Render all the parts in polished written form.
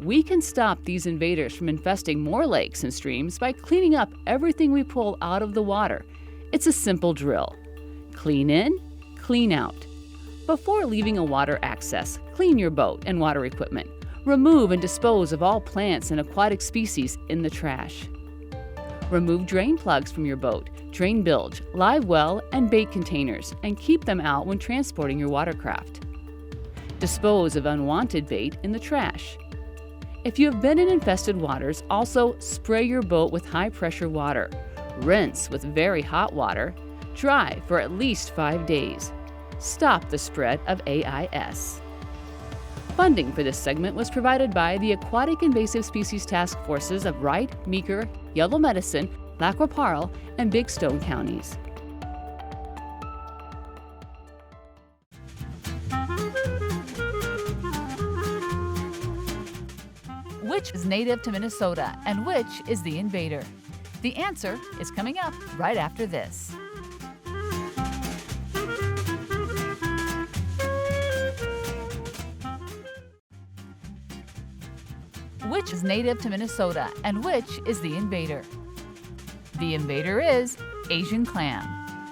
We can stop these invaders from infesting more lakes and streams by cleaning up everything we pull out of the water. It's a simple drill. Clean in, clean out. Before leaving a water access, clean your boat and water equipment. Remove and dispose of all plants and aquatic species in the trash. Remove drain plugs from your boat, drain bilge, live well, and bait containers, and keep them out when transporting your watercraft. Dispose of unwanted bait in the trash. If you have been in infested waters, also spray your boat with high-pressure water. Rinse with very hot water. Dry for at least 5 days. Stop the spread of AIS. Funding for this segment was provided by the Aquatic Invasive Species Task Forces of Wright, Meeker, Yellow Medicine, Lac qui Parle, and Big Stone counties. Which is native to Minnesota and which is the invader? The answer is coming up right after this. Which is native to Minnesota and which is the invader? The invader is Asian clam.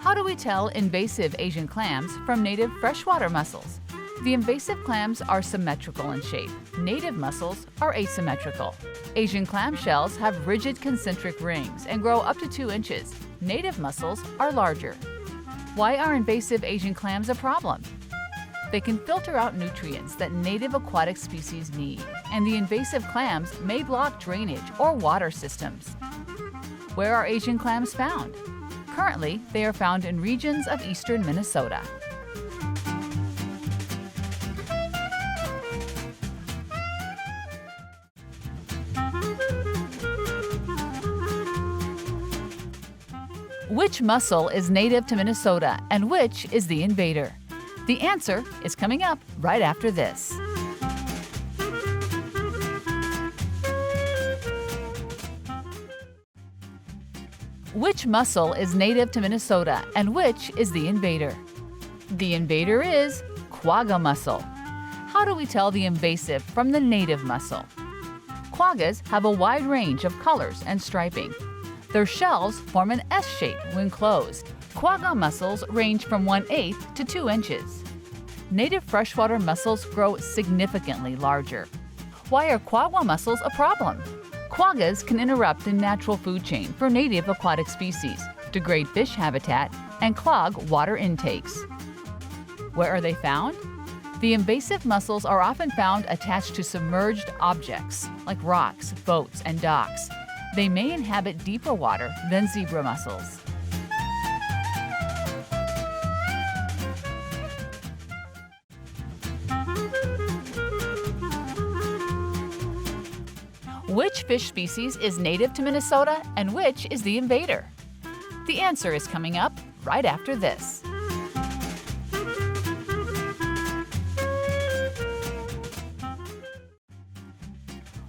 How do we tell invasive Asian clams from native freshwater mussels? The invasive clams are symmetrical in shape. Native mussels are asymmetrical. Asian clam shells have rigid concentric rings and grow up to 2 inches. Native mussels are larger. Why are invasive Asian clams a problem? They can filter out nutrients that native aquatic species need, and the invasive clams may block drainage or water systems. Where are Asian clams found? Currently, they are found in regions of eastern Minnesota. Which mussel is native to Minnesota and which is the invader? The answer is coming up right after this. Which mussel is native to Minnesota and which is the invader? The invader is quagga mussel. How do we tell the invasive from the native mussel? Quaggas have a wide range of colors and striping. Their shells form an S shape when closed. Quagga mussels range from 1/8 to 2 inches. Native freshwater mussels grow significantly larger. Why are quagga mussels a problem? Quaggas can interrupt the natural food chain for native aquatic species, degrade fish habitat, and clog water intakes. Where are they found? The invasive mussels are often found attached to submerged objects like rocks, boats, and docks. They may inhabit deeper water than zebra mussels. Which fish species is native to Minnesota and which is the invader? The answer is coming up right after this.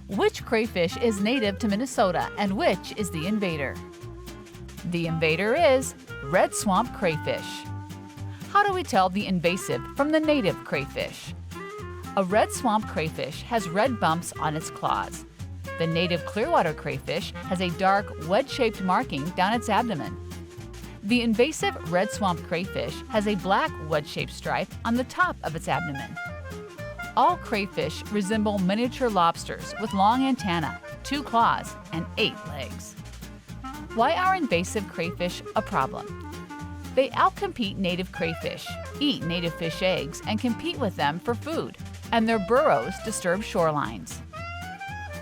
Which crayfish is native to Minnesota and which is the invader? The invader is red swamp crayfish. How do we tell the invasive from the native crayfish? A red swamp crayfish has red bumps on its claws. The native clearwater crayfish has a dark, wedge-shaped marking down its abdomen. The invasive red swamp crayfish has a black wedge-shaped stripe on the top of its abdomen. All crayfish resemble miniature lobsters with long antennae, 2 claws, and 8 legs. Why are invasive crayfish a problem? They outcompete native crayfish, eat native fish eggs, and compete with them for food, and their burrows disturb shorelines.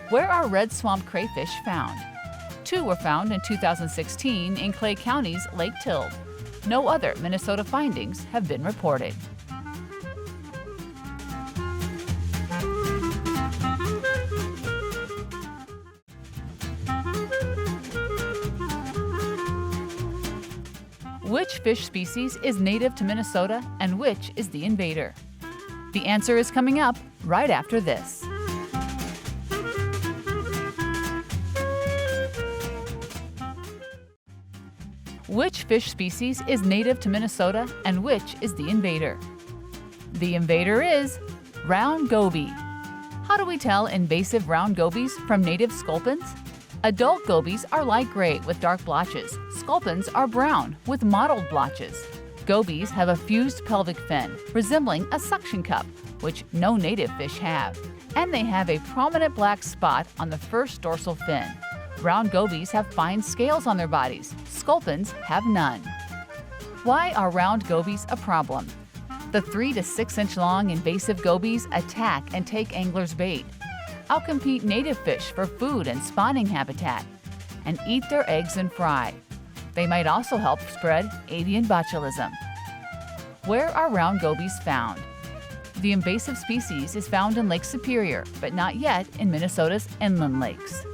Where are red swamp crayfish found? 2 were found in 2016 in Clay County's Lake Tilde. No other Minnesota findings have been reported. Which fish species is native to Minnesota and which is the invader? The answer is coming up right after this. Which fish species is native to Minnesota and which is the invader? The invader is round goby. How do we tell invasive round gobies from native sculpins? Adult gobies are light gray with dark blotches. Sculpins are brown with mottled blotches. Gobies have a fused pelvic fin, resembling a suction cup, which no native fish have. And they have a prominent black spot on the first dorsal fin. Round gobies have fine scales on their bodies. Sculpins have none. Why are round gobies a problem? The 3 to 6 inch long invasive gobies attack and take anglers' bait, outcompete native fish for food and spawning habitat, and eat their eggs and fry. They might also help spread avian botulism. Where are round gobies found? The invasive species is found in Lake Superior, but not yet in Minnesota's inland lakes.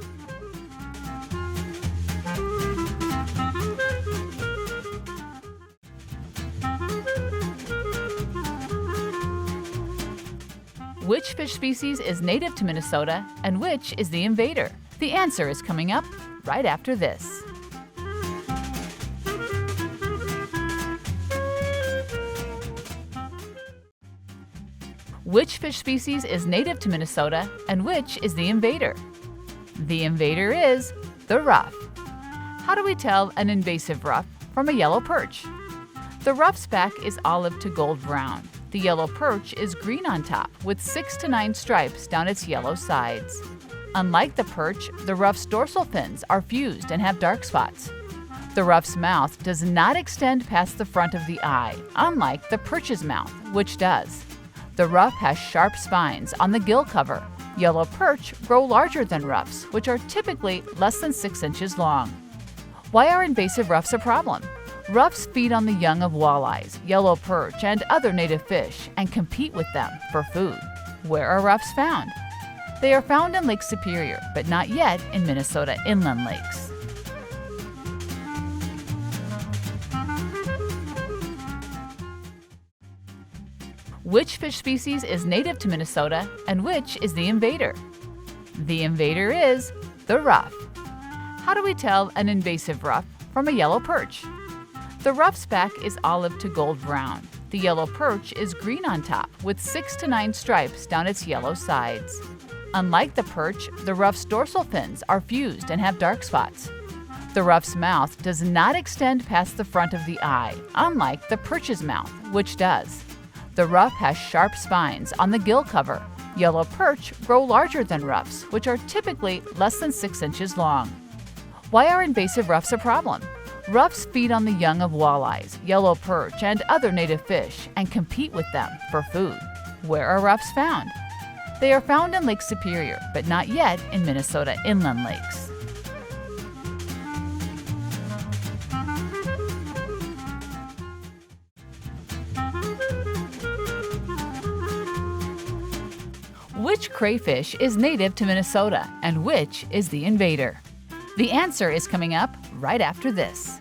Which fish species is native to Minnesota and which is the invader? The answer is coming up right after this. Which fish species is native to Minnesota and which is the invader? The invader is the ruff. How do we tell an invasive ruff from a yellow perch? The ruff's back is olive to gold brown. The yellow perch is green on top with 6 to 9 stripes down its yellow sides. Unlike the perch, the ruff's dorsal fins are fused and have dark spots. The ruff's mouth does not extend past the front of the eye, unlike the perch's mouth, which does. The ruff has sharp spines on the gill cover. Yellow perch grow larger than ruffs, which are typically less than 6 inches long. Why are invasive ruffs a problem? Ruffs feed on the young of walleyes, yellow perch, and other native fish and compete with them for food. Where are ruffs found? They are found in Lake Superior, but not yet in Minnesota inland lakes. Which fish species is native to Minnesota and which is the invader? The invader is the ruff. How do we tell an invasive ruff from a yellow perch? The ruff's back is olive to gold brown. The yellow perch is green on top with 6 to 9 stripes down its yellow sides. Unlike the perch, the ruff's dorsal fins are fused and have dark spots. The ruff's mouth does not extend past the front of the eye, unlike the perch's mouth, which does. The ruff has sharp spines on the gill cover. Yellow perch grow larger than ruffs, which are typically less than 6 inches long. Why are invasive ruffs a problem? Ruffs feed on the young of walleyes, yellow perch, and other native fish and compete with them for food. Where are ruffs found? They are found in Lake Superior, but not yet in Minnesota inland lakes. Which crayfish is native to Minnesota and which is the invader? The answer is coming up right after this.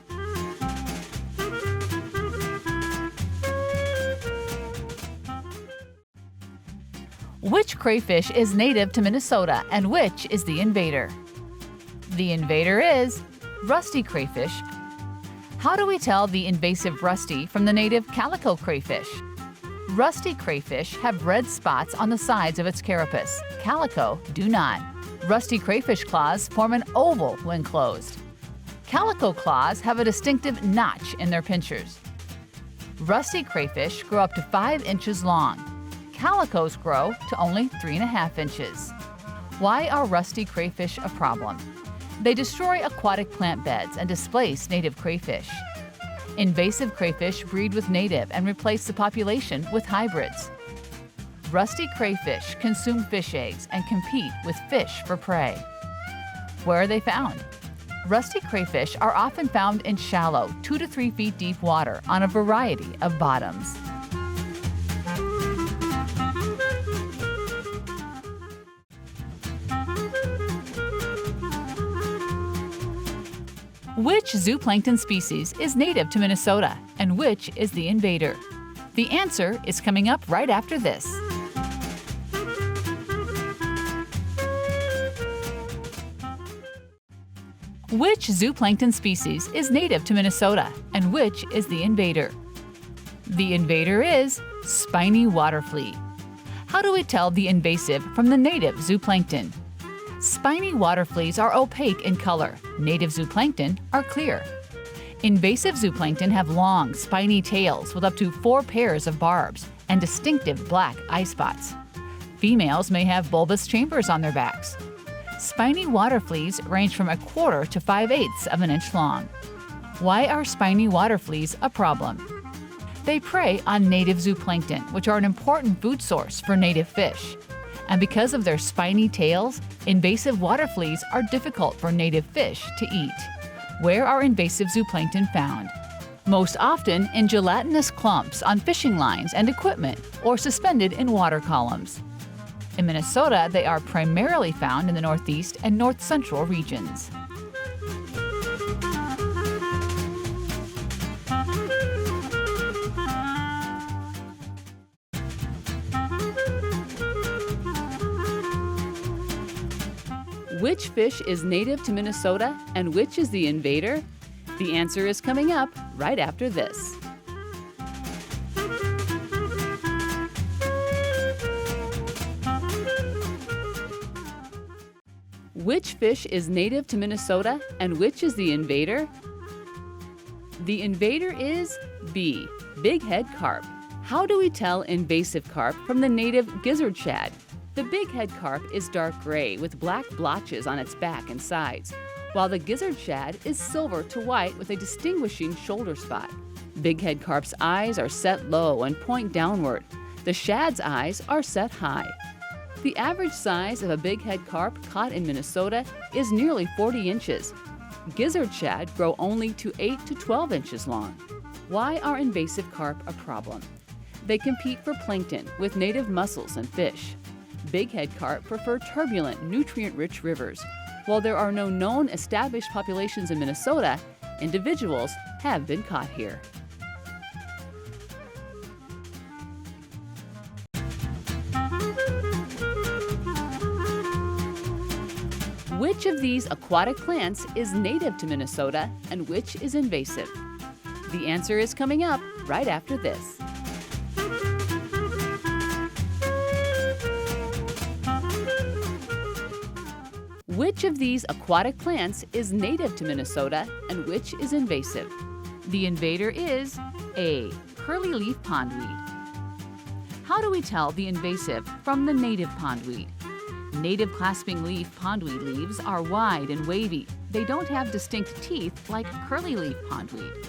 Which crayfish is native to Minnesota and which is the invader? The invader is rusty crayfish. How do we tell the invasive rusty from the native calico crayfish? Rusty crayfish have red spots on the sides of its carapace. Calico do not. Rusty crayfish claws form an oval when closed. Calico claws have a distinctive notch in their pinchers. Rusty crayfish grow up to 5 inches long. Calicos grow to only 3.5 inches. Why are rusty crayfish a problem? They destroy aquatic plant beds and displace native crayfish. Invasive crayfish breed with native and replace the population with hybrids. Rusty crayfish consume fish eggs and compete with fish for prey. Where are they found? Rusty crayfish are often found in shallow, 2 to 3 feet deep water on a variety of bottoms. Which zooplankton species is native to Minnesota and which is the invader? The answer is coming up right after this. Which zooplankton species is native to Minnesota and which is the invader? The invader is spiny water flea. How do we tell the invasive from the native zooplankton? Spiny water fleas are opaque in color. Native zooplankton are clear. Invasive zooplankton have long, spiny tails with up to 4 pairs of barbs and distinctive black eye spots. Females may have bulbous chambers on their backs. Spiny water fleas range from 1/4 to 5/8 of an inch long. Why are spiny water fleas a problem? They prey on native zooplankton, which are an important food source for native fish. And because of their spiny tails, invasive water fleas are difficult for native fish to eat. Where are invasive zooplankton found? Most often in gelatinous clumps on fishing lines and equipment or suspended in water columns. In Minnesota, they are primarily found in the northeast and north-central regions. Which fish is native to Minnesota and which is the invader? The answer is coming up right after this. Which fish is native to Minnesota and which is the invader? The invader is B, bighead carp. How do we tell invasive carp from the native gizzard shad? The bighead carp is dark gray with black blotches on its back and sides, while the gizzard shad is silver to white with a distinguishing shoulder spot. Bighead carp's eyes are set low and point downward. The shad's eyes are set high. The average size of a bighead carp caught in Minnesota is nearly 40 inches. Gizzard shad grow only to 8 to 12 inches long. Why are invasive carp a problem? They compete for plankton with native mussels and fish. Bighead carp prefer turbulent, nutrient-rich rivers. While there are no known established populations in Minnesota, individuals have been caught here. Which of these aquatic plants is native to Minnesota and which is invasive? The answer is coming up right after this. Which of these aquatic plants is native to Minnesota and which is invasive? The invader is A, curly-leaf pondweed. How do we tell the invasive from the native pondweed? Native clasping leaf pondweed leaves are wide and wavy. They don't have distinct teeth like curly-leaf pondweed.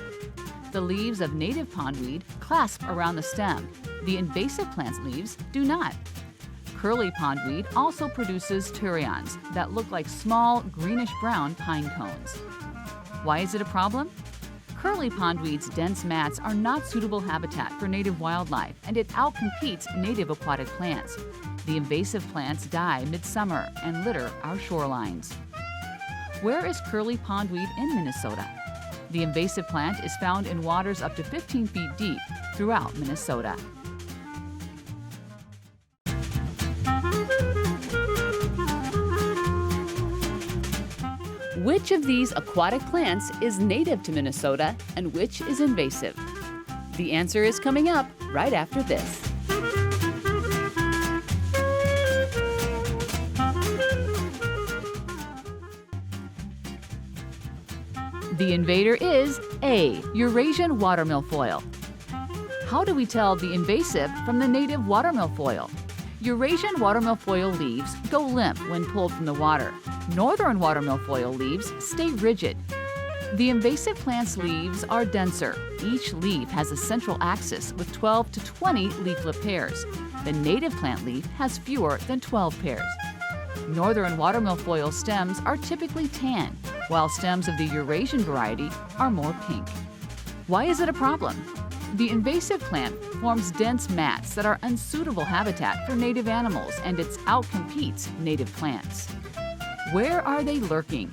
The leaves of native pondweed clasp around the stem. The invasive plant's leaves do not. Curly pondweed also produces turions that look like small greenish-brown pine cones. Why is it a problem? Curly pondweed's dense mats are not suitable habitat for native wildlife, and it outcompetes native aquatic plants. The invasive plants die midsummer and litter our shorelines. Where is curly pondweed in Minnesota? The invasive plant is found in waters up to 15 feet deep throughout Minnesota. Which of these aquatic plants is native to Minnesota and which is invasive? The answer is coming up right after this. The invader is A, Eurasian watermilfoil. How do we tell the invasive from the native watermilfoil? Eurasian watermilfoil leaves go limp when pulled from the water. Northern watermilfoil leaves stay rigid. The invasive plant's leaves are denser. Each leaf has a central axis with 12 to 20 leaflet pairs. The native plant leaf has fewer than 12 pairs. Northern watermilfoil stems are typically tan, while stems of the Eurasian variety are more pink. Why is it a problem? The invasive plant forms dense mats that are unsuitable habitat for native animals, and it outcompetes native plants. Where are they lurking?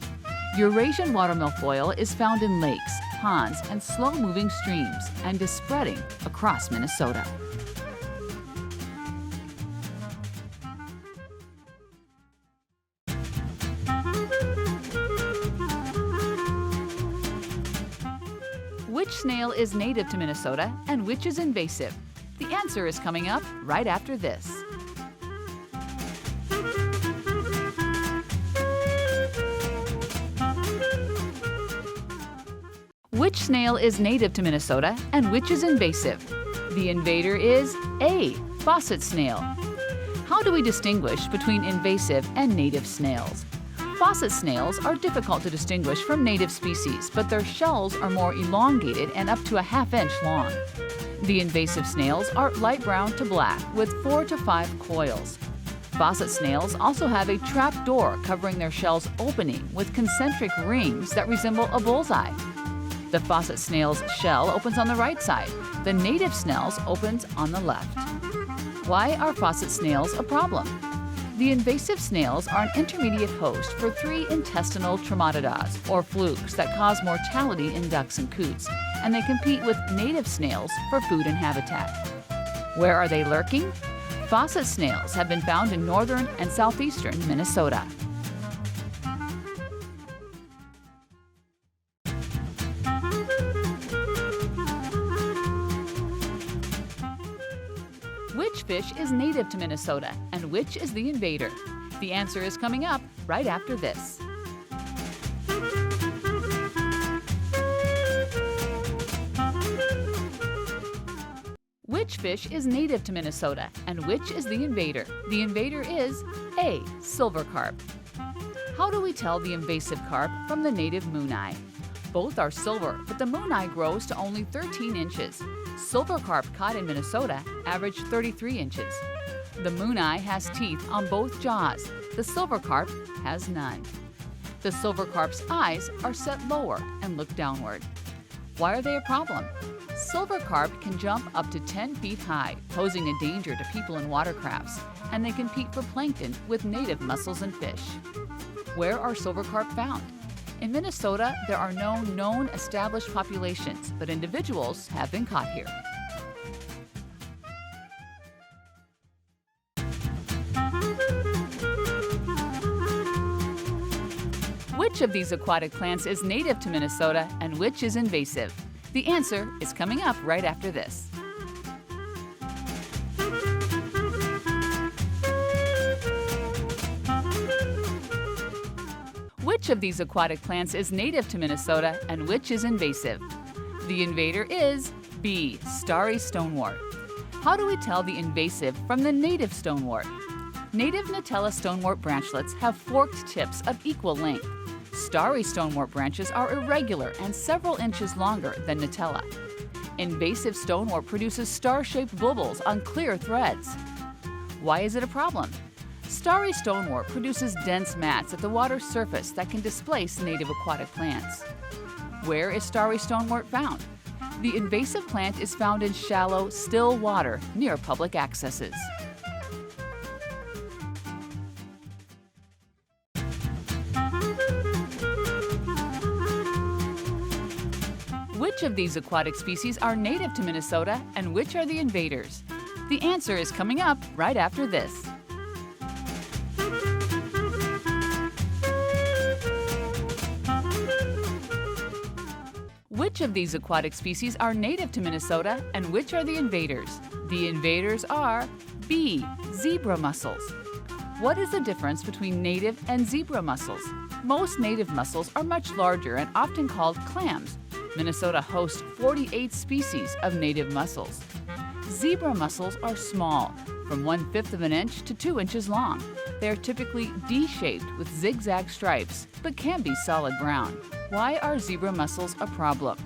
Eurasian watermilfoil is found in lakes, ponds, and slow-moving streams, and is spreading across Minnesota. Which snail is native to Minnesota and which is invasive? The answer is coming up right after this. Which snail is native to Minnesota and which is invasive? The invader is A. Faucet snail. How do we distinguish between invasive and native snails? Faucet snails are difficult to distinguish from native species, but their shells are more elongated and up to a ½ inch long. The invasive snails are light brown to black with 4 to 5 coils. Faucet snails also have a trap door covering their shell's opening with concentric rings that resemble a bullseye. The faucet snail's shell opens on the right side. The native snail's opens on the left. Why are faucet snails a problem? The invasive snails are an intermediate host for 3 intestinal trematodas, or flukes, that cause mortality in ducks and coots, and they compete with native snails for food and habitat. Where are they lurking? Faucet snails have been found in northern and southeastern Minnesota. Which fish is native to Minnesota and which is the invader? The answer is coming up right after this. Which fish is native to Minnesota and which is the invader? The invader is A. Silver carp. How do we tell the invasive carp from the native mooneye? Both are silver, but the mooneye grows to only 13 inches. Silver carp caught in Minnesota average 33 inches. The mooneye has teeth on both jaws. The silver carp has none. The silver carp's eyes are set lower and look downward. Why are they a problem? Silver carp can jump up to 10 feet high, posing a danger to people in watercrafts, and they compete for plankton with native mussels and fish. Where are silver carp found? In Minnesota, there are no known established populations, but individuals have been caught here. Which of these aquatic plants is native to Minnesota and which is invasive? The answer is coming up right after this. Which of these aquatic plants is native to Minnesota and which is invasive? The invader is B. Starry stonewort. How do we tell the invasive from the native stonewort? Native Nutella stonewort branchlets have forked tips of equal length. Starry stonewort branches are irregular and several inches longer than Nutella. Invasive stonewort produces star-shaped bulbils on clear threads. Why is it a problem? Starry stonewort produces dense mats at the water's surface that can displace native aquatic plants. Where is starry stonewort found? The invasive plant is found in shallow, still water near public accesses. Which of these aquatic species are native to Minnesota and which are the invaders? The answer is coming up right after this. Which of these aquatic species are native to Minnesota and which are the invaders? The invaders are B. Zebra mussels. What is the difference between native and zebra mussels? Most native mussels are much larger and often called clams. Minnesota hosts 48 species of native mussels. Zebra mussels are small, from 1/5 of an inch to 2 inches long. They are typically D-shaped with zigzag stripes, but can be solid brown. Why are zebra mussels a problem?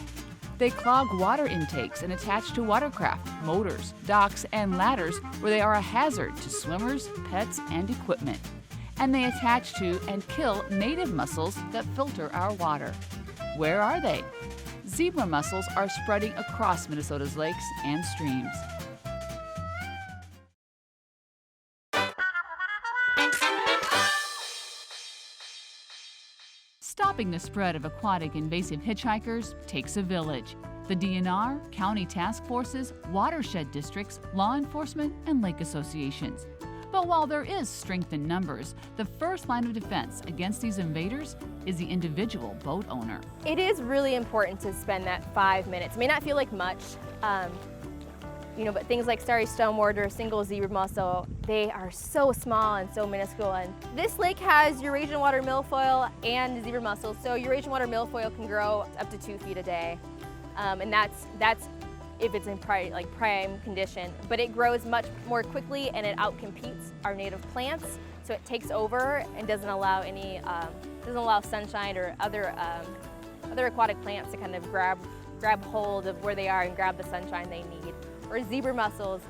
They clog water intakes and attach to watercraft, motors, docks, and ladders where they are a hazard to swimmers, pets, and equipment. And they attach to and kill native mussels that filter our water. Where are they? Zebra mussels are spreading across Minnesota's lakes and streams. Stopping the spread of aquatic invasive hitchhikers takes a village. The DNR, county task forces, watershed districts, law enforcement, and lake associations. But while there is strength in numbers, the first line of defense against these invaders is the individual boat owner. It is really important to spend that 5 minutes. It may not feel like much, but things like starry stonewort or single zebra mussel, they are so small and so minuscule. And this lake has Eurasian water milfoil and zebra mussels, so Eurasian water milfoil can grow up to 2 feet a day. and that's if it's in prime condition. But it grows much more quickly and it outcompetes our native plants, so it takes over and doesn't allow sunshine or other aquatic plants to kind of grab hold of where they are and grab the sunshine they need. Or zebra mussels,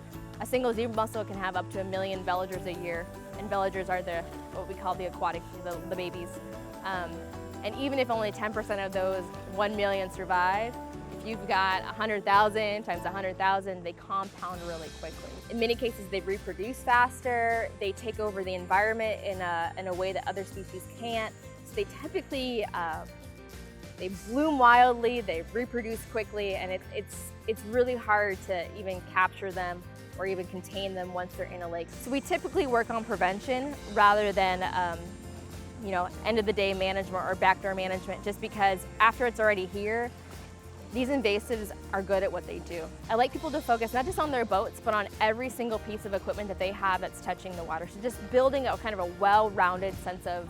a single zebra mussel can have up to 1 million veligers a year, and veligers are what we call the aquatic, the babies. And even if only 10% of those 1 million survive, if you've got 100,000 times 100,000, they compound really quickly. In many cases, they reproduce faster, they take over the environment in a way that other species can't. So they typically, they bloom wildly, they reproduce quickly, and it's really hard to even capture them or even contain them once they're in a lake. So we typically work on prevention rather than end of the day management or backdoor management, just because after it's already here, these invasives are good at what they do. I like people to focus not just on their boats, but on every single piece of equipment that they have that's touching the water. So just building a kind of a well-rounded sense of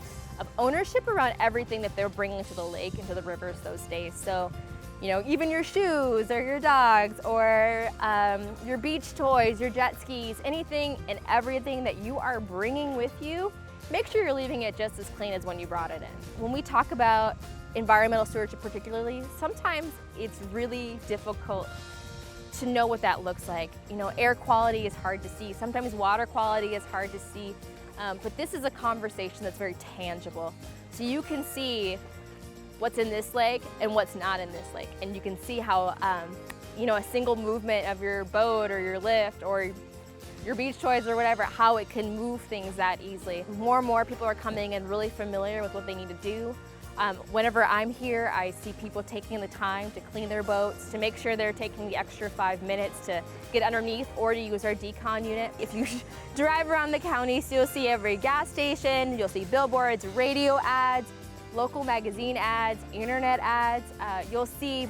ownership around everything that they're bringing to the lake and to the rivers those days. So, even your shoes or your dogs or your beach toys, your jet skis, anything and everything that you are bringing with you, make sure you're leaving it just as clean as when you brought it in. When we talk about environmental stewardship particularly, sometimes it's really difficult to know what that looks like. Air quality is hard to see. Sometimes water quality is hard to see. But this is a conversation that's very tangible. So you can see what's in this lake and what's not in this lake. And you can see how, a single movement of your boat or your lift or your beach toys or whatever, how it can move things that easily. More and more people are coming in really familiar with what they need to do. Whenever I'm here, I see people taking the time to clean their boats, to make sure they're taking the extra 5 minutes to get underneath or to use our decon unit. If you drive around the county, so you'll see every gas station, you'll see billboards, radio ads, local magazine ads, internet ads. You'll see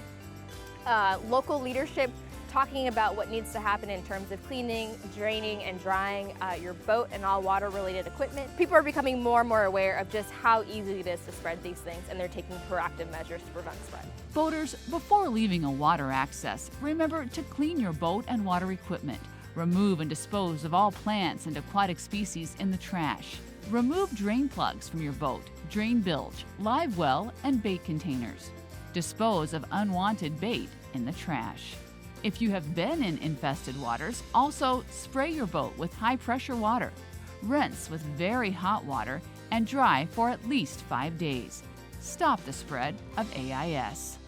local leadership talking about what needs to happen in terms of cleaning, draining, and drying your boat and all water-related equipment. People are becoming more and more aware of just how easy it is to spread these things, and they're taking proactive measures to prevent spread. Boaters, before leaving a water access, remember to clean your boat and water equipment. Remove and dispose of all plants and aquatic species in the trash. Remove drain plugs from your boat, drain bilge, live well, and bait containers. Dispose of unwanted bait in the trash. If you have been in infested waters, also spray your boat with high-pressure water. Rinse with very hot water and dry for at least 5 days. Stop the spread of AIS.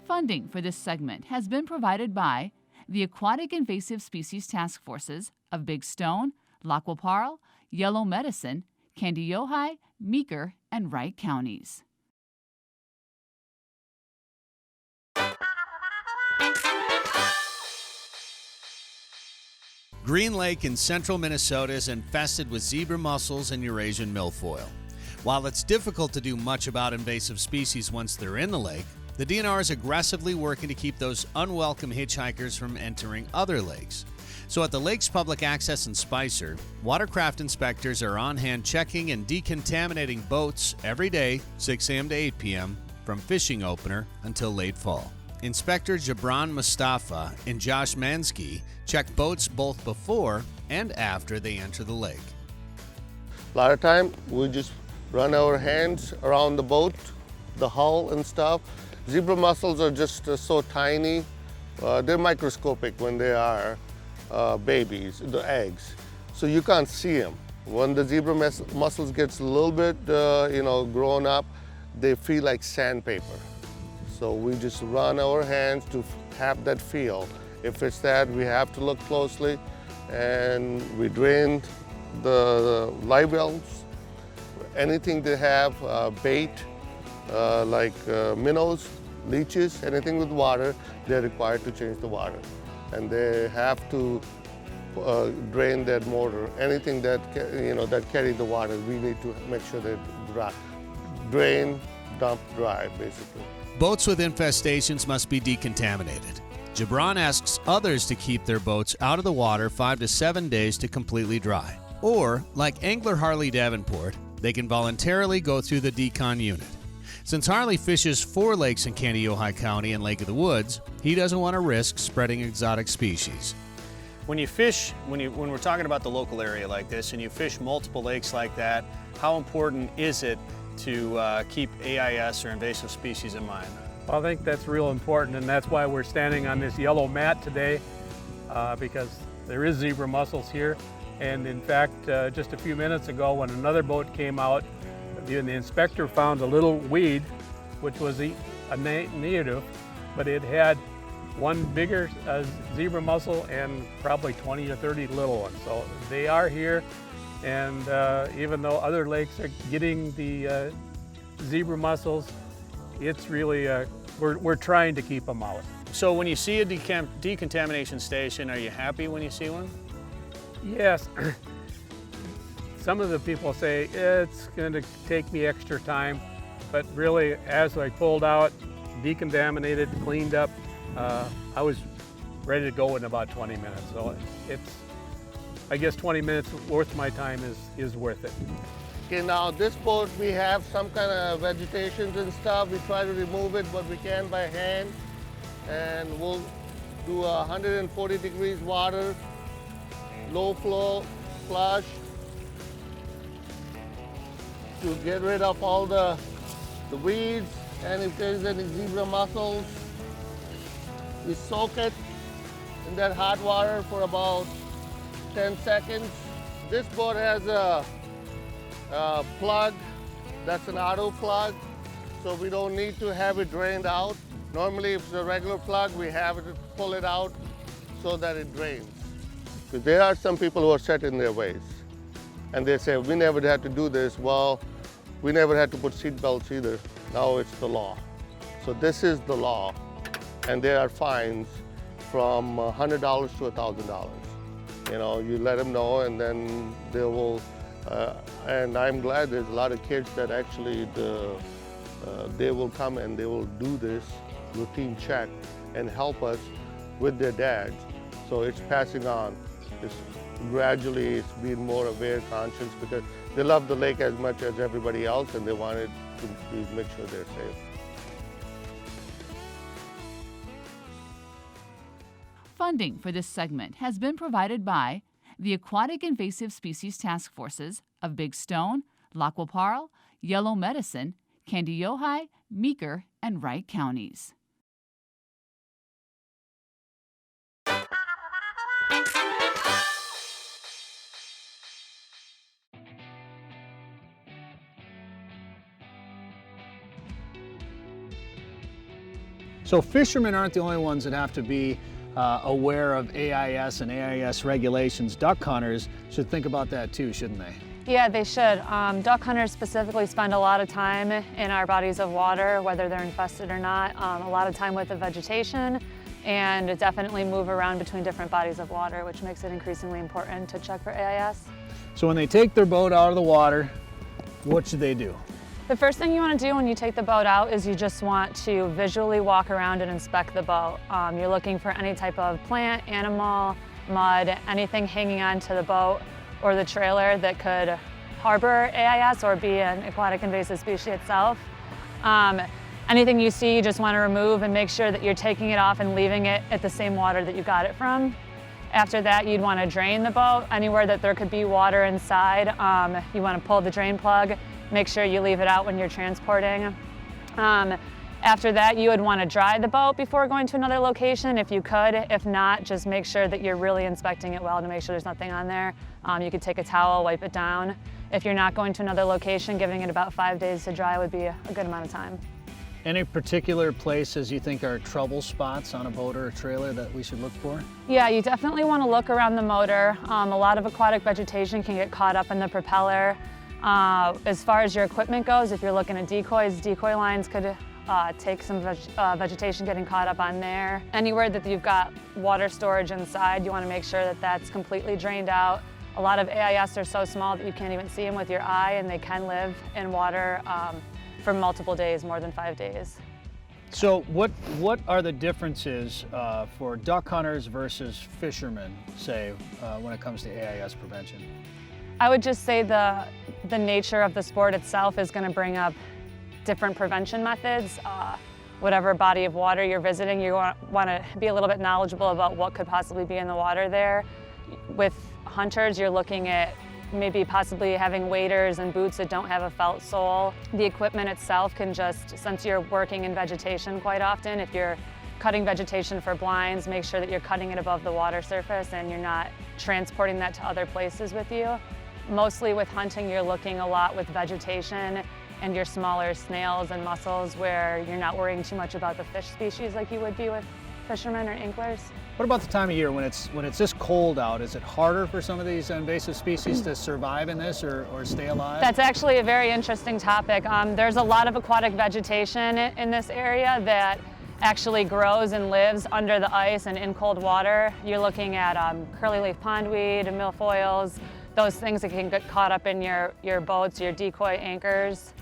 Funding for this segment has been provided by the Aquatic Invasive Species Task Forces of Big Stone, Lac-qui-Parle, Yellow Medicine, Kandiyohi, Meeker, and Wright counties. Green Lake in central Minnesota is infested with zebra mussels and Eurasian milfoil. While it's difficult to do much about invasive species once they're in the lake, the DNR is aggressively working to keep those unwelcome hitchhikers from entering other lakes. So at the Lakes Public Access in Spicer, watercraft inspectors are on hand checking and decontaminating boats every day, 6 a.m. to 8 p.m., from fishing opener until late fall. Inspector Jabran Mustafa and Josh Mansky check boats both before and after they enter the lake. A lot of time we just run our hands around the boat, the hull and stuff. Zebra mussels are just so tiny. They're microscopic when they are babies, the eggs. So you can't see them. When the zebra mussels gets a little bit grown up, they feel like sandpaper. So we just run our hands to have that feel. If it's that, we have to look closely, and we drain the live wells. Anything they have bait, like minnows, leeches, anything with water, they're required to change the water. And they have to drain that motor. Anything that that carry the water, we need to make sure they dry. Drain, dump, dry, basically. Boats with infestations must be decontaminated. Jabran asks others to keep their boats out of the water 5 to 7 days to completely dry. Or, like angler Harley Davenport, they can voluntarily go through the decon unit. Since Harley fishes 4 lakes in Candy Ojai County and Lake of the Woods, he doesn't want to risk spreading exotic species. When you fish, when we're talking about the local area like this and you fish multiple lakes like that, how important is it to keep AIS or invasive species in mind? Well, I think that's real important, and that's why we're standing on this yellow mat today, because there is zebra mussels here. And in fact, just a few minutes ago when another boat came out, the inspector found a little weed, which was a native, but it had one bigger zebra mussel and probably 20 or 30 little ones. So they are here, and even though other lakes are getting the zebra mussels, it's really, we're trying to keep them out. So when you see a decontamination station, are you happy when you see one? Yes. Some of the people say it's going to take me extra time, but really as I pulled out, decontaminated, cleaned up, I was ready to go in about 20 minutes. So it's, I guess 20 minutes worth my time is worth it. Okay, now this boat we have some kind of vegetations and stuff. We try to remove it, but we can by hand. And we'll do 140 degrees water, low flow, flush, to get rid of all the weeds, and if there's any zebra mussels, we soak it in that hot water for about 10 seconds. This boat has a plug, that's an auto plug, so we don't need to have it drained out. Normally if it's a regular plug, we have to pull it out so that it drains. Because there are some people who are set in their ways, and they say, we never had to do this. Well, we never had to put seat belts either. Now it's the law. So this is the law, and there are fines from $100 to $1,000. You know, you let them know, and then they will, and I'm glad there's a lot of kids that actually, they will come and they will do this routine check and help us with their dads. So it's passing on. It's gradually, it's being more aware, conscious, because they love the lake as much as everybody else, and they wanted to make sure they're safe. Funding for this segment has been provided by the Aquatic Invasive Species Task Forces of Big Stone, Lac-Qui-Parle, Yellow Medicine, Candy Ojai, Meeker, and Wright counties. So fishermen aren't the only ones that have to be aware of AIS and AIS regulations. Duck hunters should think about that too, shouldn't they? Yeah, they should. Duck hunters specifically spend a lot of time in our bodies of water, whether they're infested or not, a lot of time with the vegetation, and definitely move around between different bodies of water, which makes it increasingly important to check for AIS. So when they take their boat out of the water, what should they do? The first thing you want to do when you take the boat out is you just want to visually walk around and inspect the boat. You're looking for any type of plant, animal, mud, anything hanging onto the boat or the trailer that could harbor AIS or be an aquatic invasive species itself. Anything you see, you just want to remove and make sure that you're taking it off and leaving it at the same water that you got it from. After that, you'd want to drain the boat. Anywhere that there could be water inside, you want to pull the drain plug. Make sure you leave it out when you're transporting. After that, you would want to dry the boat before going to another location if you could. If not, just make sure that you're really inspecting it well to make sure there's nothing on there. You could take a towel, wipe it down. If you're not going to another location, giving it about 5 days to dry would be a good amount of time. Any particular places you think are trouble spots on a boat or a trailer that we should look for? Yeah, you definitely want to look around the motor. A lot of aquatic vegetation can get caught up in the propeller. As far as your equipment goes, if you're looking at decoys, decoy lines could take some vegetation getting caught up on there. Anywhere that you've got water storage inside, you want to make sure that that's completely drained out. A lot of AIS are so small that you can't even see them with your eye, and they can live in water for multiple days, more than 5 days. So what are the differences for duck hunters versus fishermen, say, when it comes to AIS prevention? I would just say the nature of the sport itself is going to bring up different prevention methods. Whatever body of water you're visiting, you want to be a little bit knowledgeable about what could possibly be in the water there. With hunters, you're looking at maybe possibly having waders and boots that don't have a felt sole. The equipment itself can just, since you're working in vegetation quite often, if you're cutting vegetation for blinds, make sure that you're cutting it above the water surface and you're not transporting that to other places with you. Mostly with hunting, you're looking a lot with vegetation and your smaller snails and mussels where you're not worrying too much about the fish species like you would be with fishermen or anglers. What about the time of year when it's this cold out? Is it harder for some of these invasive species to survive in this or stay alive? That's actually a very interesting topic. There's a lot of aquatic vegetation in this area that actually grows and lives under the ice and in cold water. You're looking at curly-leaf pondweed, milfoils, those things that can get caught up in your boats, your decoy anchors.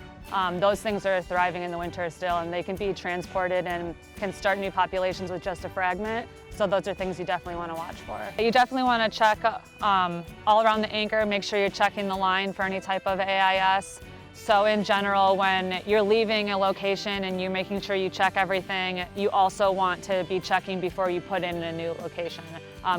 Those things are thriving in the winter still, and they can be transported and can start new populations with just a fragment. So those are things you definitely want to watch for. You definitely want to check all around the anchor, make sure you're checking the line for any type of AIS. So in general, when you're leaving a location and you're making sure you check everything, you also want to be checking before you put in a new location.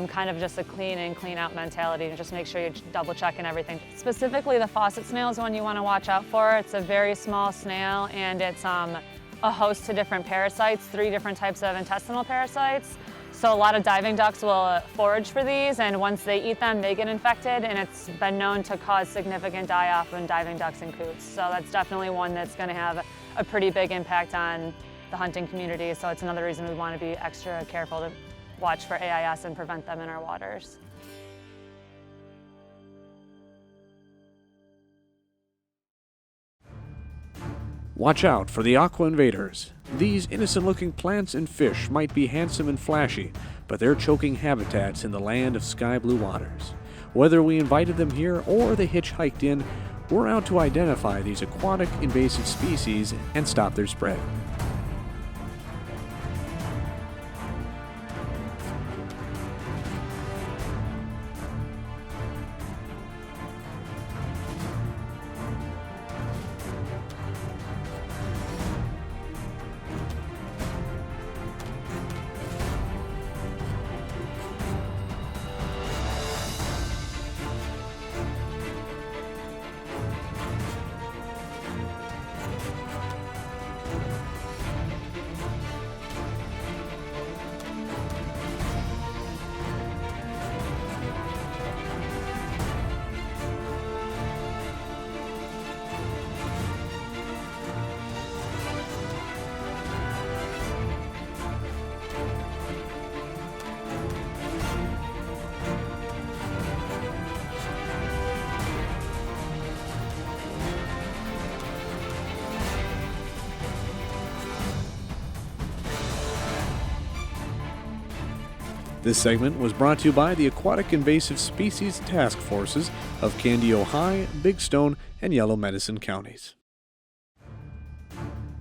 Kind of just a clean in, clean out mentality, and just make sure you're double checking everything. Specifically, the faucet snail is one you want to watch out for. It's a very small snail, and it's a host to different parasites, 3 different types of intestinal parasites. So a lot of diving ducks will forage for these, and once they eat them, they get infected, and it's been known to cause significant die-off in diving ducks and coots. So that's definitely one that's going to have a pretty big impact on the hunting community. So it's another reason we want to be extra careful to watch for AIS and prevent them in our waters. Watch out for the aqua invaders. These innocent-looking plants and fish might be handsome and flashy, but they're choking habitats in the land of sky-blue waters. Whether we invited them here or they hitchhiked in, we're out to identify these aquatic invasive species and stop their spread. This segment was brought to you by the Aquatic Invasive Species Task Forces of Candido High, Big Stone, and Yellow Medicine counties.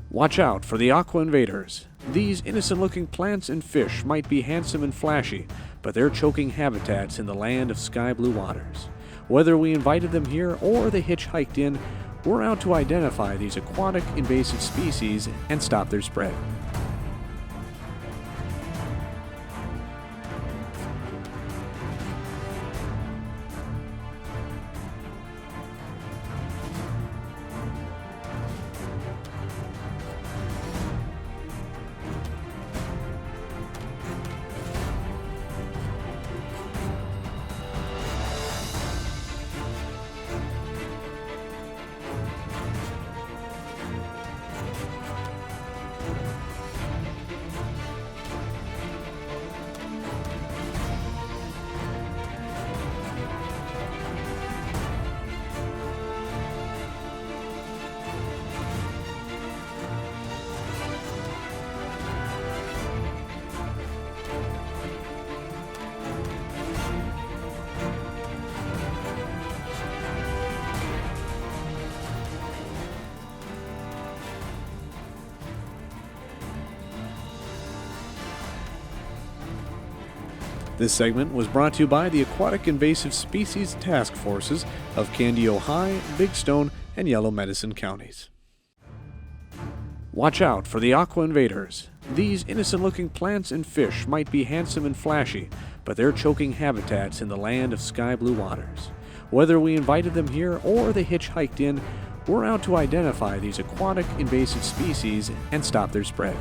Watch out for the aqua invaders. These innocent-looking plants and fish might be handsome and flashy, but they're choking habitats in the land of sky-blue waters. Whether we invited them here or they hitchhiked in, we're out to identify these aquatic invasive species and stop their spread. This segment was brought to you by the Aquatic Invasive Species Task Forces of Candido High, Big Stone, and Yellow Medicine counties. Watch out for the aqua invaders. These innocent-looking plants and fish might be handsome and flashy, but they're choking habitats in the land of sky blue waters. Whether we invited them here or they hitchhiked in, we're out to identify these aquatic invasive species and stop their spread.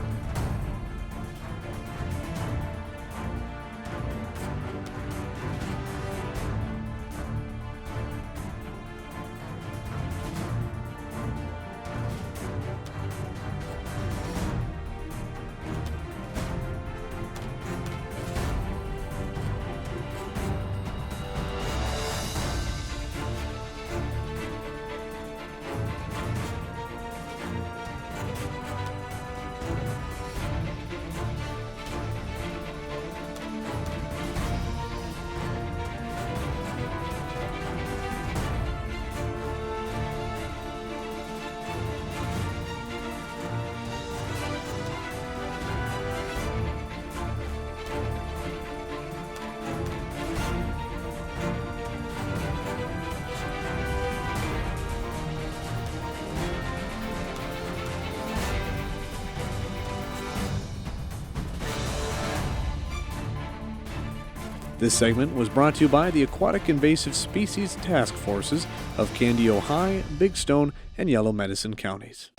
This segment was brought to you by the Aquatic Invasive Species Task Forces of Candio High, Big Stone, and Yellow Medicine counties.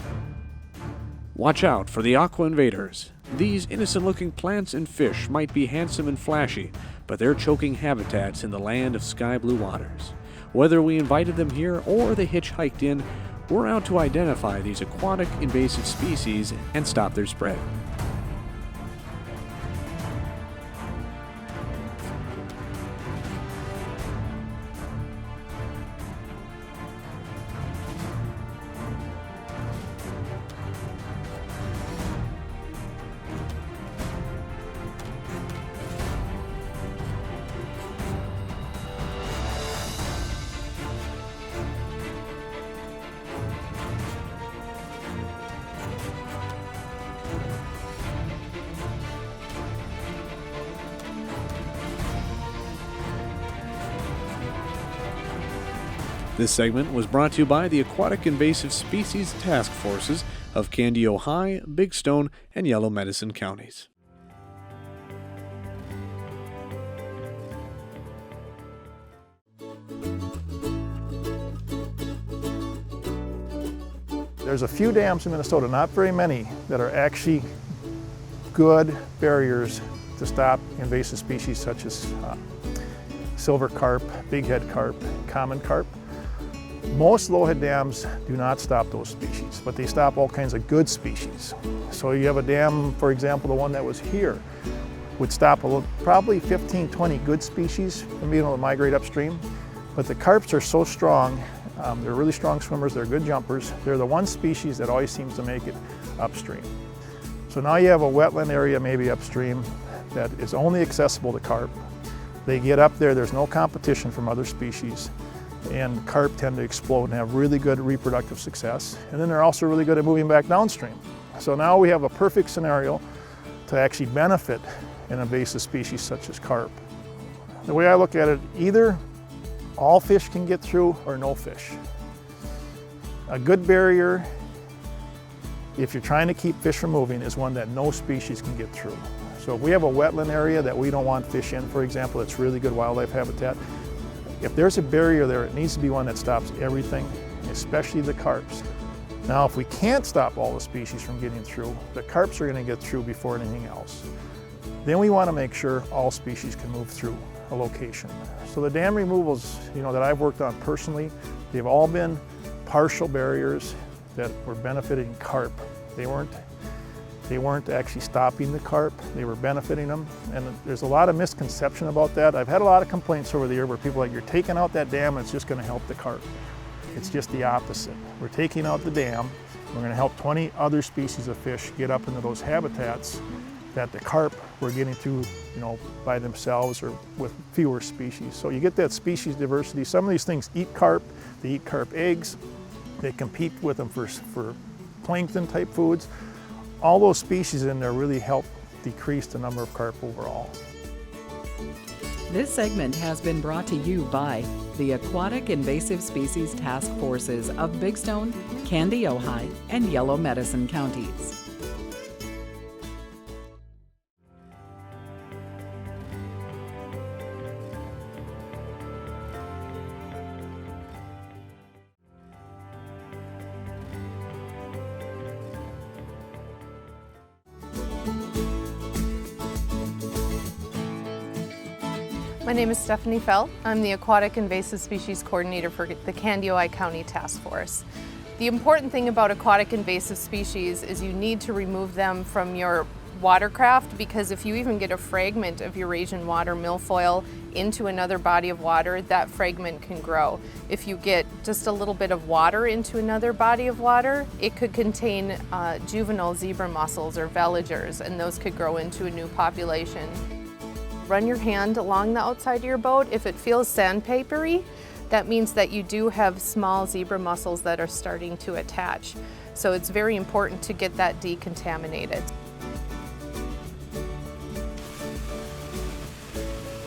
Watch out for the aqua invaders. These innocent-looking plants and fish might be handsome and flashy, but they're choking habitats in the land of sky blue waters. Whether we invited them here or they hitchhiked in, we're out to identify these aquatic invasive species and stop their spread. This segment was brought to you by the Aquatic Invasive Species Task Forces of Candio High, Big Stone, and Yellow Medicine counties. There's a few dams in Minnesota, not very many, that are actually good barriers to stop invasive species such as silver carp, bighead carp, common carp. Most low-head dams do not stop those species, but they stop all kinds of good species. So you have a dam, for example, the one that was here, would stop probably 15, 20 good species from being able to migrate upstream. But the carps are so strong, they're really strong swimmers, they're good jumpers. They're the one species that always seems to make it upstream. So now you have a wetland area maybe upstream that is only accessible to carp. They get up there, there's no competition from other species, and carp tend to explode and have really good reproductive success. And then they're also really good at moving back downstream. So now we have a perfect scenario to actually benefit an invasive species such as carp. The way I look at it, either all fish can get through or no fish. A good barrier, if you're trying to keep fish from moving, is one that no species can get through. So if we have a wetland area that we don't want fish in, for example, it's really good wildlife habitat, if there's a barrier there, it needs to be one that stops everything, especially the carps. Now, if we can't stop all the species from getting through, the carps are going to get through before anything else. Then we want to make sure all species can move through a location. So the dam removals, that I've worked on personally, they've all been partial barriers that were benefiting carp. They weren't actually stopping the carp, they were benefiting them. And there's a lot of misconception about that. I've had a lot of complaints over the year where people are like, you're taking out that dam and it's just going to help the carp. It's just the opposite. We're taking out the dam, we're going to help 20 other species of fish get up into those habitats that the carp were getting through, by themselves or with fewer species. So you get that species diversity. Some of these things eat carp, they eat carp eggs, they compete with them for plankton type foods. All those species in there really help decrease the number of carp overall. This segment has been brought to you by the Aquatic Invasive Species Task Forces of Big Stone, Candy, Ojai, and Yellow Medicine counties. My name is Stephanie Felt. I'm the Aquatic Invasive Species Coordinator for the Candy, Ojai County Task Force. The important thing about aquatic invasive species is you need to remove them from your watercraft, because if you even get a fragment of Eurasian water milfoil into another body of water, that fragment can grow. If you get just a little bit of water into another body of water, it could contain juvenile zebra mussels or veligers, and those could grow into a new population. Run your hand along the outside of your boat. If it feels sandpapery, that means that you do have small zebra mussels that are starting to attach. So it's very important to get that decontaminated.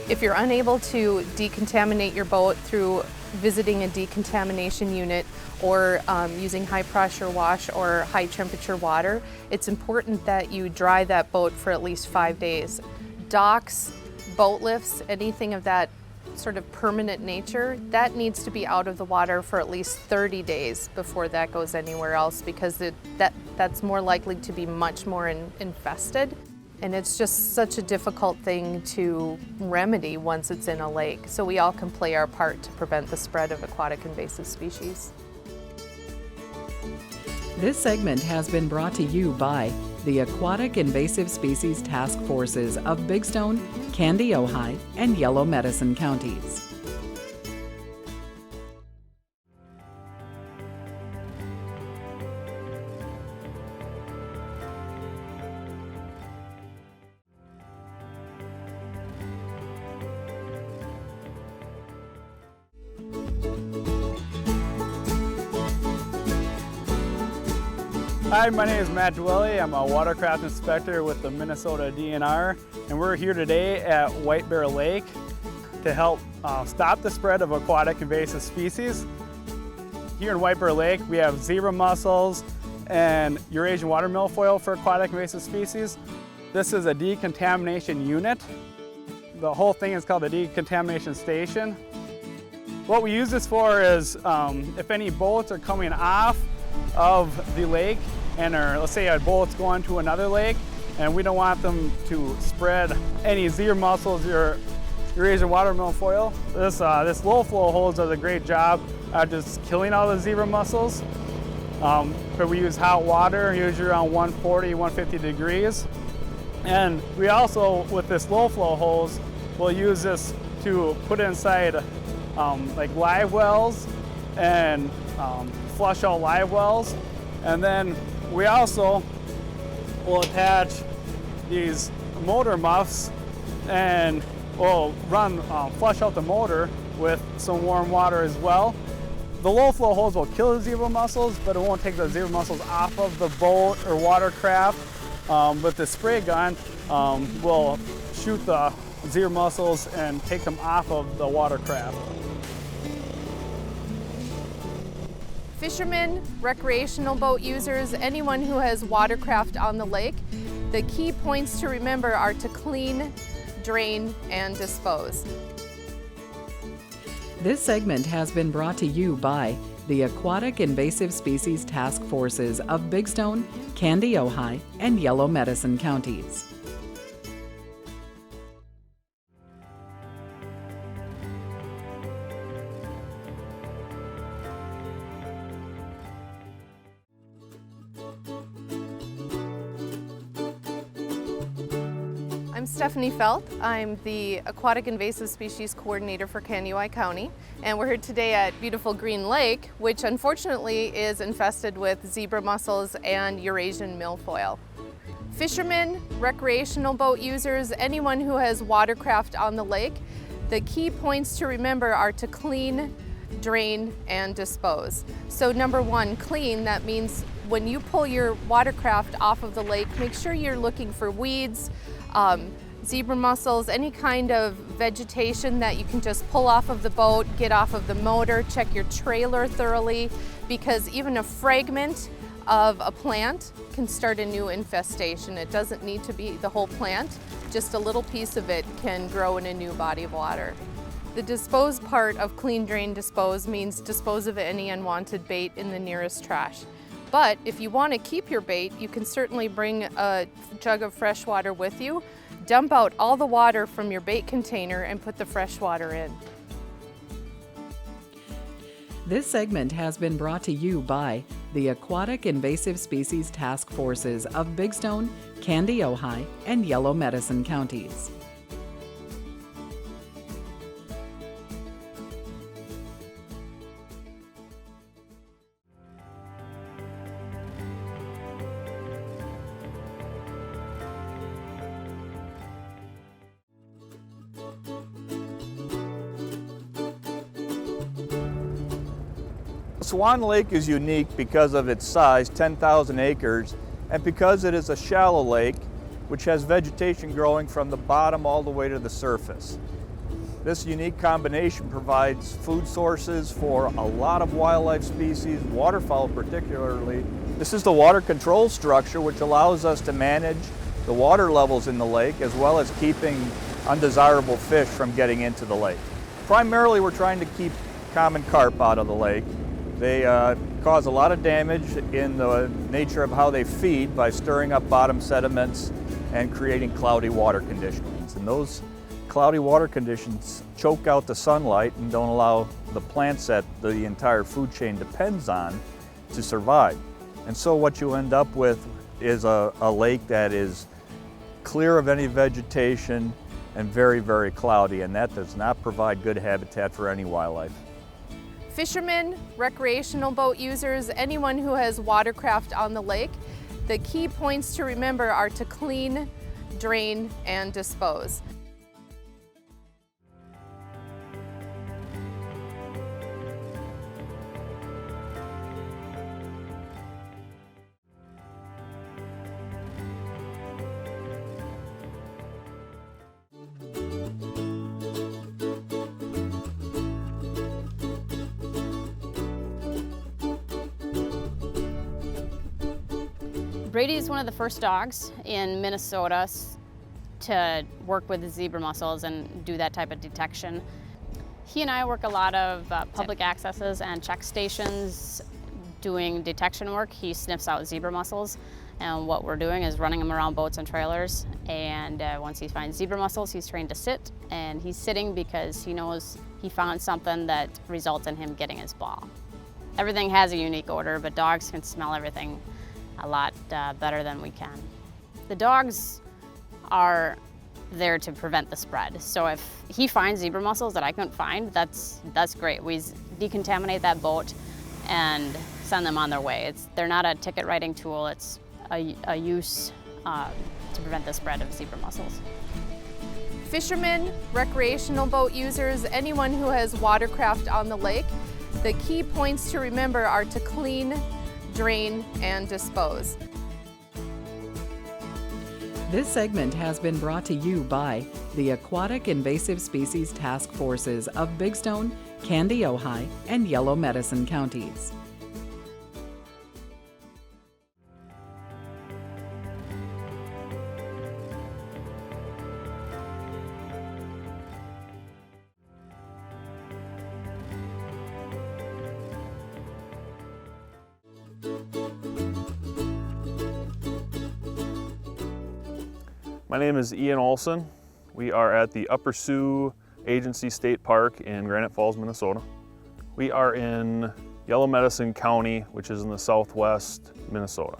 If you're unable to decontaminate your boat through visiting a decontamination unit or using high pressure wash or high temperature water, it's important that you dry that boat for at least 5 days. Docks, boat lifts, anything of that sort of permanent nature, that needs to be out of the water for at least 30 days before that goes anywhere else, because that's more likely to be much more infested. And it's just such a difficult thing to remedy once it's in a lake. So we all can play our part to prevent the spread of aquatic invasive species. This segment has been brought to you by the Aquatic Invasive Species Task Forces of Big Stone, Candy, Ojai, and Yellow Medicine counties. Hi, my name is Matt Dwelly. I'm a watercraft inspector with the Minnesota DNR, and we're here today at White Bear Lake to help stop the spread of aquatic invasive species. Here in White Bear Lake, we have zebra mussels and Eurasian water milfoil for aquatic invasive species. This is a decontamination unit. The whole thing is called the decontamination station. What we use this for is if any boats are coming off of the lake and let's say a boat's going to another lake and we don't want them to spread any zebra mussels or Eurasian water milfoil. This low flow hose does a great job at just killing all the zebra mussels. But we use hot water, usually around 140, 150 degrees. And we also, with this low flow hose, will use this to put inside like live wells and flush out live wells. And then we also will attach these motor muffs and we'll flush out the motor with some warm water as well. The low flow hose will kill the zebra mussels, but it won't take the zebra mussels off of the boat or watercraft. But the spray gun will shoot the zebra mussels and take them off of the watercraft. Fishermen, recreational boat users, anyone who has watercraft on the lake, the key points to remember are to clean, drain, and dispose. This segment has been brought to you by the Aquatic Invasive Species Task Forces of Big Stone, Candy, Ojai, and Yellow Medicine counties. I'm Stephanie Felt. I'm the Aquatic Invasive Species Coordinator for Candy, Ojai County, and we're here today at beautiful Green Lake, which unfortunately is infested with zebra mussels and Eurasian milfoil. Fishermen, recreational boat users, anyone who has watercraft on the lake, the key points to remember are to clean, drain, and dispose. So number one, clean, that means when you pull your watercraft off of the lake, make sure you're looking for weeds, zebra mussels, any kind of vegetation that you can just pull off of the boat, get off of the motor, check your trailer thoroughly, because even a fragment of a plant can start a new infestation. It doesn't need to be the whole plant, just a little piece of it can grow in a new body of water. The dispose part of clean, drain, dispose means dispose of any unwanted bait in the nearest trash. But if you want to keep your bait, you can certainly bring a jug of fresh water with you, dump out all the water from your bait container and put the fresh water in. This segment has been brought to you by the Aquatic Invasive Species Task Forces of Big Stone, Candy, Ojai, and Yellow Medicine counties. Swan Lake is unique because of its size, 10,000 acres, and because it is a shallow lake which has vegetation growing from the bottom all the way to the surface. This unique combination provides food sources for a lot of wildlife species, waterfowl particularly. This is the water control structure which allows us to manage the water levels in the lake as well as keeping undesirable fish from getting into the lake. Primarily we're trying to keep common carp out of the lake. They cause a lot of damage in the nature of how they feed by stirring up bottom sediments and creating cloudy water conditions. And those cloudy water conditions choke out the sunlight and don't allow the plants that the entire food chain depends on to survive. And so what you end up with is a lake that is clear of any vegetation and very, very cloudy, and that does not provide good habitat for any wildlife. Fishermen, recreational boat users, anyone who has watercraft on the lake, the key points to remember are to clean, drain, and dispose. Brady is one of the first dogs in Minnesota to work with the zebra mussels and do that type of detection. He and I work a lot of public accesses and check stations doing detection work. He sniffs out zebra mussels, and what we're doing is running them around boats and trailers, and once he finds zebra mussels, he's trained to sit, and he's sitting because he knows he found something that results in him getting his ball. Everything has a unique odor, but dogs can smell everything a lot better than we can. The dogs are there to prevent the spread. So if he finds zebra mussels that I couldn't find, that's great. We decontaminate that boat and send them on their way. They're not a ticket writing tool, it's a use to prevent the spread of zebra mussels. Fishermen, recreational boat users, anyone who has watercraft on the lake, the key points to remember are to clean, drain, and dispose. This segment has been brought to you by the Aquatic Invasive Species Task Forces of Big Stone, Candy, Ojai, and Yellow Medicine counties. My name is Ian Olson. We are at the Upper Sioux Agency State Park in Granite Falls, Minnesota. We are in Yellow Medicine County, which is in the southwest Minnesota.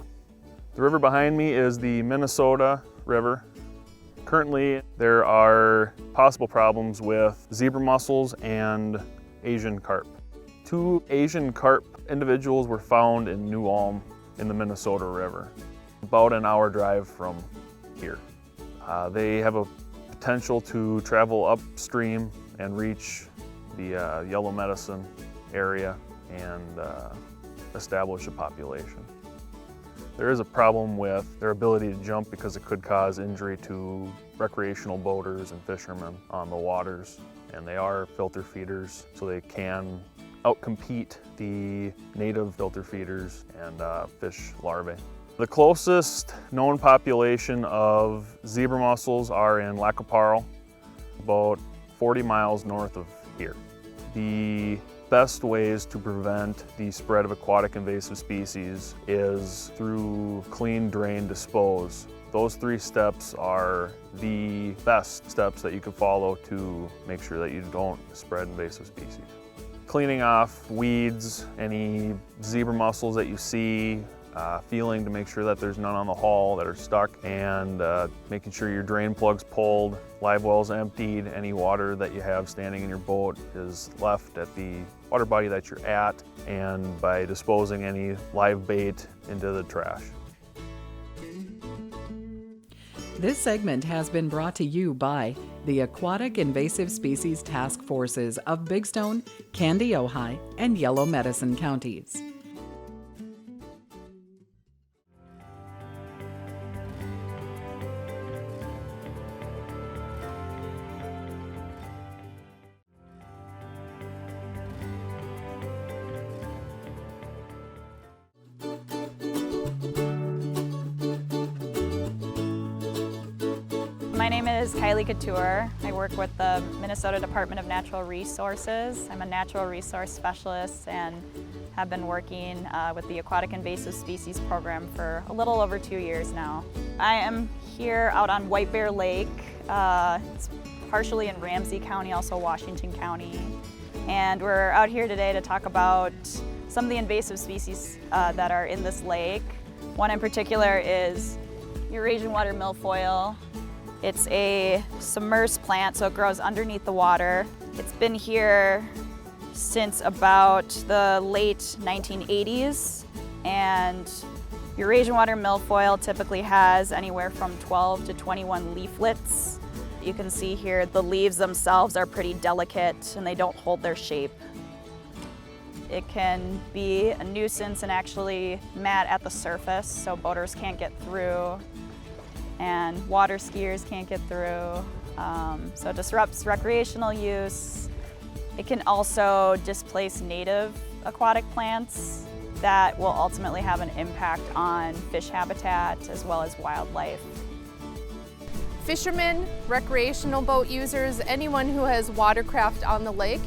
The river behind me is the Minnesota River. Currently, there are possible problems with zebra mussels and Asian carp. 2 Asian carp individuals were found in New Ulm in the Minnesota River, about an hour drive from here. They have a potential to travel upstream and reach the Yellow Medicine area and establish a population. There is a problem with their ability to jump because it could cause injury to recreational boaters and fishermen on the waters. And they are filter feeders, so they can outcompete the native filter feeders and fish larvae. The closest known population of zebra mussels are in Lacaparro, about 40 miles north of here. The best ways to prevent the spread of aquatic invasive species is through clean, drain, dispose. Those 3 steps are the best steps that you can follow to make sure that you don't spread invasive species. Cleaning off weeds, any zebra mussels that you see, feeling to make sure that there's none on the hull that are stuck, and making sure your drain plug's pulled, live wells emptied, any water that you have standing in your boat is left at the water body that you're at, and by disposing any live bait into the trash. This segment has been brought to you by the Aquatic Invasive Species Task Forces of Big Stone, Candy, Ojai, and Yellow Medicine counties. My name is Kylie Couture. I work with the Minnesota Department of Natural Resources. I'm a natural resource specialist and have been working with the Aquatic Invasive Species program for a little over 2 years now. I am here out on White Bear Lake. It's partially in Ramsey County, also Washington County. And we're out here today to talk about some of the invasive species that are in this lake. One in particular is Eurasian water milfoil. It's a submersed plant, so it grows underneath the water. It's been here since about the late 1980s, and Eurasian water milfoil typically has anywhere from 12 to 21 leaflets. You can see here the leaves themselves are pretty delicate and they don't hold their shape. It can be a nuisance and actually mat at the surface, so boaters can't get through and water skiers can't get through. So it disrupts recreational use. It can also displace native aquatic plants that will ultimately have an impact on fish habitat as well as wildlife. Fishermen, recreational boat users, anyone who has watercraft on the lake,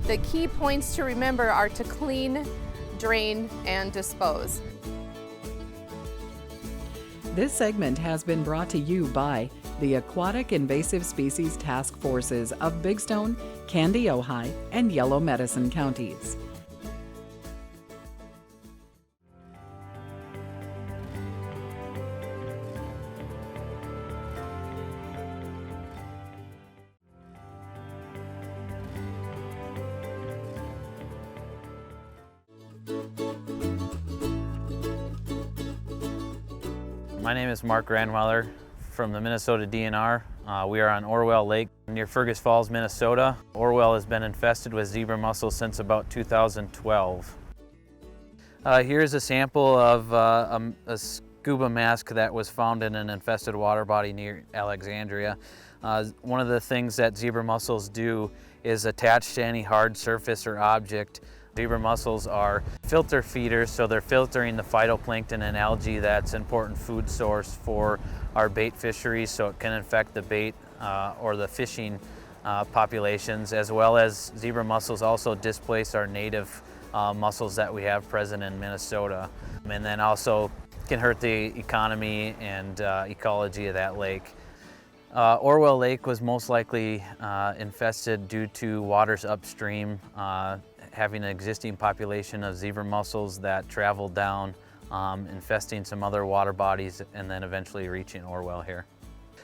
the key points to remember are to clean, drain, and dispose. This segment has been brought to you by the Aquatic Invasive Species Task Forces of Big Stone, Candy, Ojai, and Yellow Medicine counties. My name is Mark Granweller from the Minnesota DNR. We are on Orwell Lake near Fergus Falls, Minnesota. Orwell has been infested with zebra mussels since about 2012. Here's a sample of a scuba mask that was found in an infested water body near Alexandria. One of the things that zebra mussels do is attach to any hard surface or object. Zebra mussels are filter feeders, so they're filtering the phytoplankton and algae that's an important food source for our bait fisheries, so it can infect the bait or the fishing populations, as well as zebra mussels also displace our native mussels that we have present in Minnesota, and then also can hurt the economy and ecology of that lake. Orwell Lake was most likely infested due to waters upstream having an existing population of zebra mussels that traveled down, infesting some other water bodies and then eventually reaching Orwell here.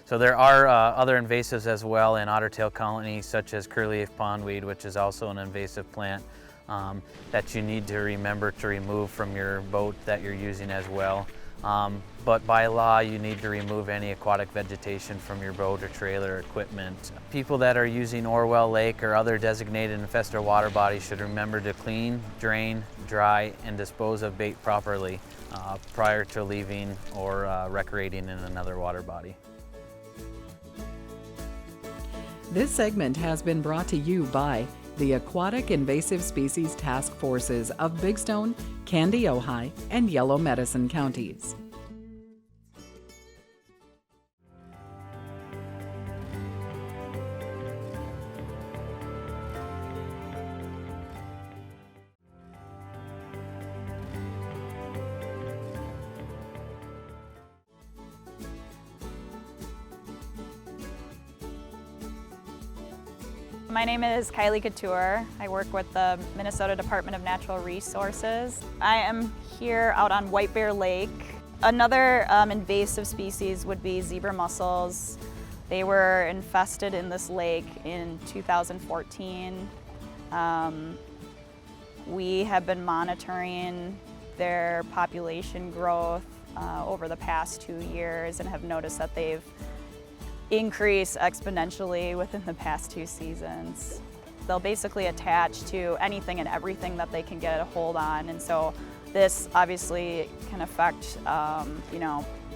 So there are other invasives as well in ottertail colonies, such as curly-leaf pondweed, which is also an invasive plant that you need to remember to remove from your boat that you're using as well. But by law, you need to remove any aquatic vegetation from your boat or trailer equipment. People that are using Orwell Lake or other designated infested water bodies should remember to clean, drain, dry, and dispose of bait properly prior to leaving or recreating in another water body. This segment has been brought to you by the Aquatic Invasive Species Task Forces of Big Stone, Candy, Ojai, and Yellow Medicine counties. My name is Kylie Couture. I work with the Minnesota Department of Natural Resources. I am here out on White Bear Lake. Another invasive species would be zebra mussels. They were infested in this lake in 2014. We have been monitoring their population growth over the past 2 years and have noticed that they've increase exponentially within the past 2 seasons. They'll basically attach to anything and everything that they can get a hold on, and so this obviously can affect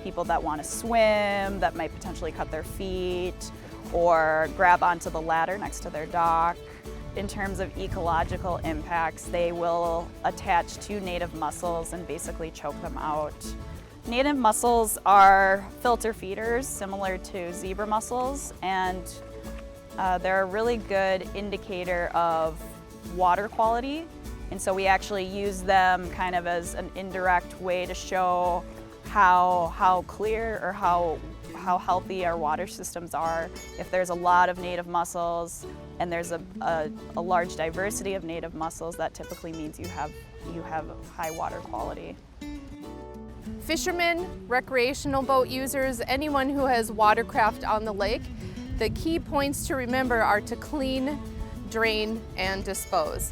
people that want to swim, that might potentially cut their feet or grab onto the ladder next to their dock. In terms of ecological impacts, they will attach to native mussels and basically choke them out. Native mussels are filter feeders similar to zebra mussels, and they're a really good indicator of water quality. And so we actually use them kind of as an indirect way to show how clear or how healthy our water systems are. If there's a lot of native mussels and there's a large diversity of native mussels, that typically means you have high water quality. Fishermen, recreational boat users, anyone who has watercraft on the lake, the key points to remember are to clean, drain, and dispose.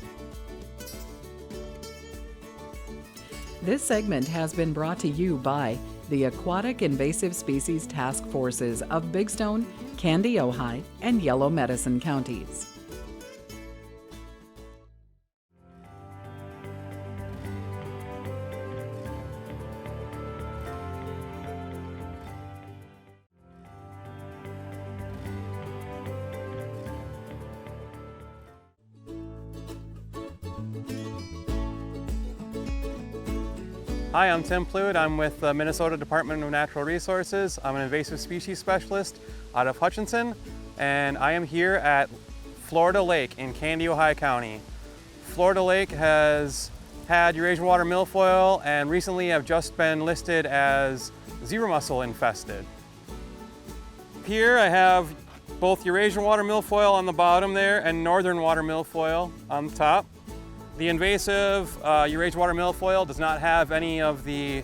This segment has been brought to you by the Aquatic Invasive Species Task Forces of Big Stone, Candy, Ojai, and Yellow Medicine counties. Hi, I'm Tim Plude. I'm with the Minnesota Department of Natural Resources. I'm an invasive species specialist out of Hutchinson, and I am here at Florida Lake in Candy, Ojai County. Florida Lake has had Eurasian water milfoil and recently have just been listed as zebra mussel infested. Here I have both Eurasian water milfoil on the bottom there and northern water milfoil on the top. The invasive Eurasian water milfoil does not have any of the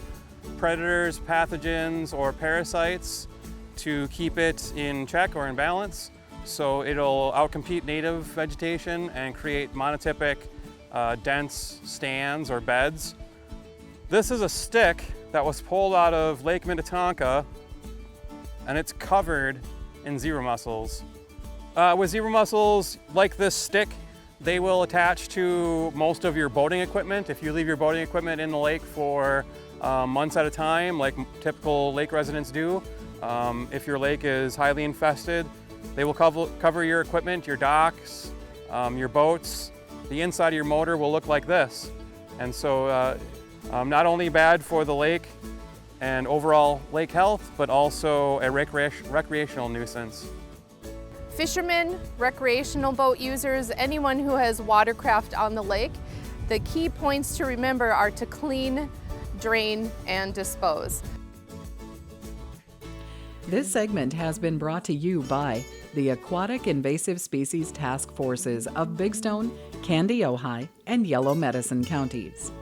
predators, pathogens, or parasites to keep it in check or in balance. So it'll outcompete native vegetation and create monotypic dense stands or beds. This is a stick that was pulled out of Lake Minnetonka, and it's covered in zebra mussels. With zebra mussels, like this stick, they will attach to most of your boating equipment. If you leave your boating equipment in the lake for months at a time, like typical lake residents do, if your lake is highly infested, they will cover your equipment, your docks, your boats. The inside of your motor will look like this. And so not only bad for the lake and overall lake health, but also a recreational nuisance. Fishermen, recreational boat users, anyone who has watercraft on the lake, the key points to remember are to clean, drain, and dispose. This segment has been brought to you by the Aquatic Invasive Species Task Forces of Big Stone, Candy, Ojai, and Yellow Medicine counties.